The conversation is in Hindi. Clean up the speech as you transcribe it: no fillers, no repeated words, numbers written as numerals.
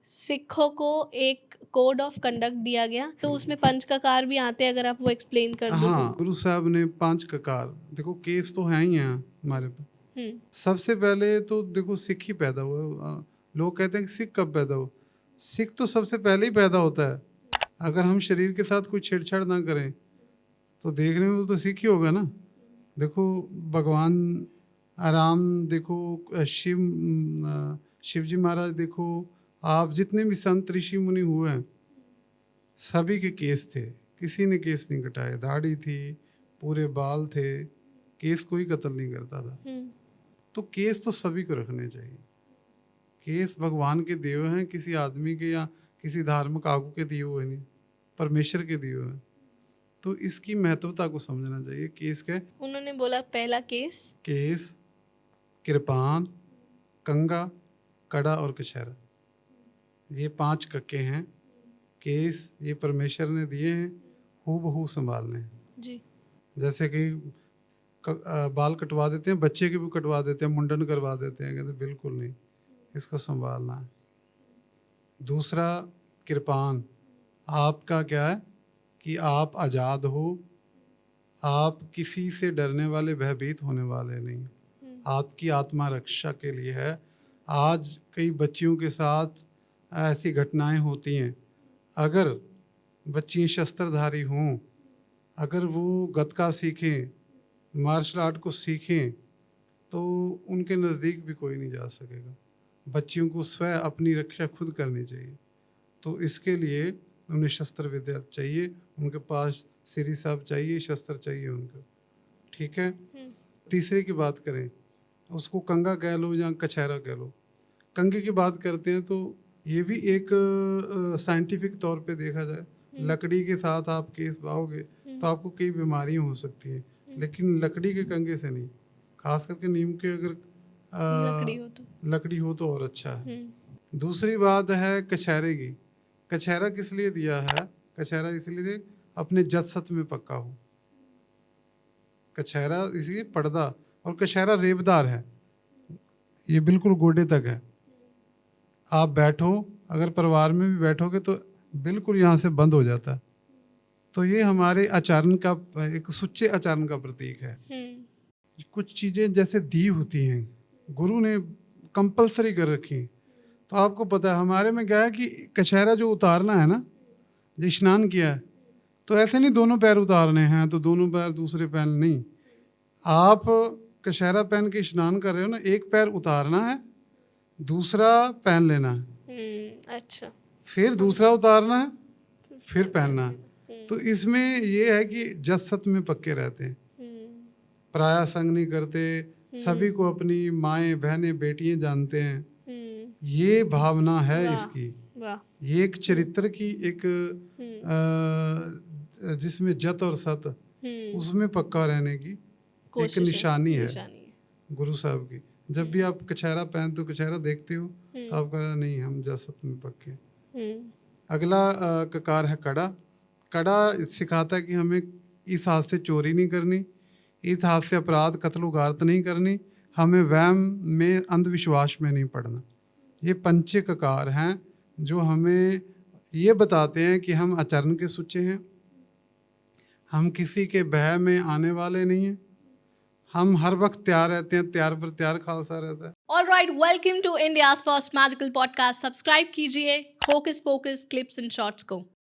सिखों को एक कोड ऑफ कंडक्ट दिया गया, तो उसमें पंच ककार भी आते हैं, अगर आप वो एक्सप्लेन कर दो। हाँ, गुरु साहब ने 5 ककार, देखो केस तो हैं ही हैं हमारे पे। सबसे पहले तो देखो सिख ही पैदा हुआ। लोग कहते हैं कि सिख कब पैदा हो, सिख तो सबसे पहले ही पैदा होता है। अगर हम शरीर के साथ कोई छेड़छाड़ ना करें तो देखने में तो सिख ही होगा ना। देखो भगवान राम, देखो शिव जी महाराज, देखो आप जितने भी संत ऋषि मुनि हुए हैं सभी के केस थे, किसी ने केस नहीं कटाए। दाढ़ी थी, पूरे बाल थे, केस कोई कत्ल नहीं करता था। तो केस तो सभी को रखने चाहिए। केस भगवान के दिए हुए हैं, किसी आदमी के या किसी धार्मिक आगू के दिए हुए नहीं, परमेश्वर के दिए हुए हैं। तो इसकी महत्वता को समझना चाहिए। केस क्या है? उन्होंने बोला पहला केस, कृपान, कंगा, कड़ा और कछहरा, ये 5 कक्के हैं। केस ये परमेश्वर ने दिए हैं, हूबहू संभालने हैं जी। जैसे कि बाल कटवा देते हैं, बच्चे के भी कटवा देते हैं, मुंडन करवा देते हैं, कहते बिल्कुल नहीं, इसको संभालना है। दूसरा कृपान, आपका क्या है कि आप आज़ाद हो, आप किसी से डरने वाले, भयभीत होने वाले नहीं। आपकी आत्मा रक्षा के लिए है। आज कई बच्चियों के साथ ऐसी घटनाएं होती हैं, अगर बच्ची शस्त्रधारी हों, अगर वो गतका सीखें, मार्शल आर्ट को सीखें, तो उनके नज़दीक भी कोई नहीं जा सकेगा। बच्चियों को स्वयं अपनी रक्षा खुद करनी चाहिए। तो इसके लिए उन्हें शस्त्र विद्या चाहिए, उनके पास श्री साहब चाहिए, शस्त्र चाहिए उनको। ठीक है। तीसरे की बात करें, उसको कंगा कह लो या कछहरा कह लो। कंगे की बात करते हैं तो ये भी एक साइंटिफिक तौर पे देखा जाए, लकड़ी के साथ आप केस बाओगे तो आपको कई बीमारियां हो सकती हैं, लेकिन लकड़ी के कंगे से नहीं। खास करके नीम के अगर लकड़ी हो तो और अच्छा है। दूसरी बात है कछहरे की। कछहरा किस लिए दिया है? कछहरा इसलिए अपने जत सत में पक्का हो। कछहरा इसलिए पर्दा, और कछहरा रेबदार है, ये बिल्कुल गोडे तक है। आप बैठो, अगर परिवार में भी बैठोगे तो बिल्कुल यहाँ से बंद हो जाता है। तो ये हमारे आचरण का, एक सुच्चे आचरण का प्रतीक है। कुछ चीज़ें जैसे दी होती हैं, गुरु ने कंपलसरी कर रखी। तो आपको पता है हमारे में क्या है कि कछहरा जो उतारना है ना, जो स्नान किया है, तो ऐसे नहीं दोनों पैर उतारने हैं तो दोनों पैर दूसरे पहन नहीं। आप कछहरा पहन के स्नान कर रहे हो ना, एक पैर उतारना है, दूसरा पहन लेना है। अच्छा। फिर दूसरा उतारना है, फिर पहनना है। तो इसमें ये है कि जत सत में पक्के रहते हैं, पराया संग नहीं करते, सभी को अपनी माएँ, बहनें, बेटियां जानते हैं। ये भावना है इसकी। ये एक चरित्र की एक जिसमें जत और सत, उसमें पक्का रहने की एक निशानी है गुरु साहब की। जब भी आप कछहरा पहनते हो, कछहरा देखते हो तो आप कहते नहीं हम जत सत में पक्के। अगला ककार है कड़ा। कड़ा सिखाता है कि हमें इस हाथ से चोरी नहीं करनी, इस हाथ से अपराध, कत्ल उगारत नहीं करनी, हमें वहम में, अंधविश्वास में नहीं पड़ना। ये पंचे ककार हैं जो हमें ये बताते हैं कि हम आचरण के सुच्चे हैं, हम किसी के भय में आने वाले नहीं हैं, हम हर वक्त तैयार रहते हैं, तैयार पर तैयार खालसा रहता है। Alright, welcome to India's first magical podcast. Subscribe कीजिए hocus pocus clips and shorts को।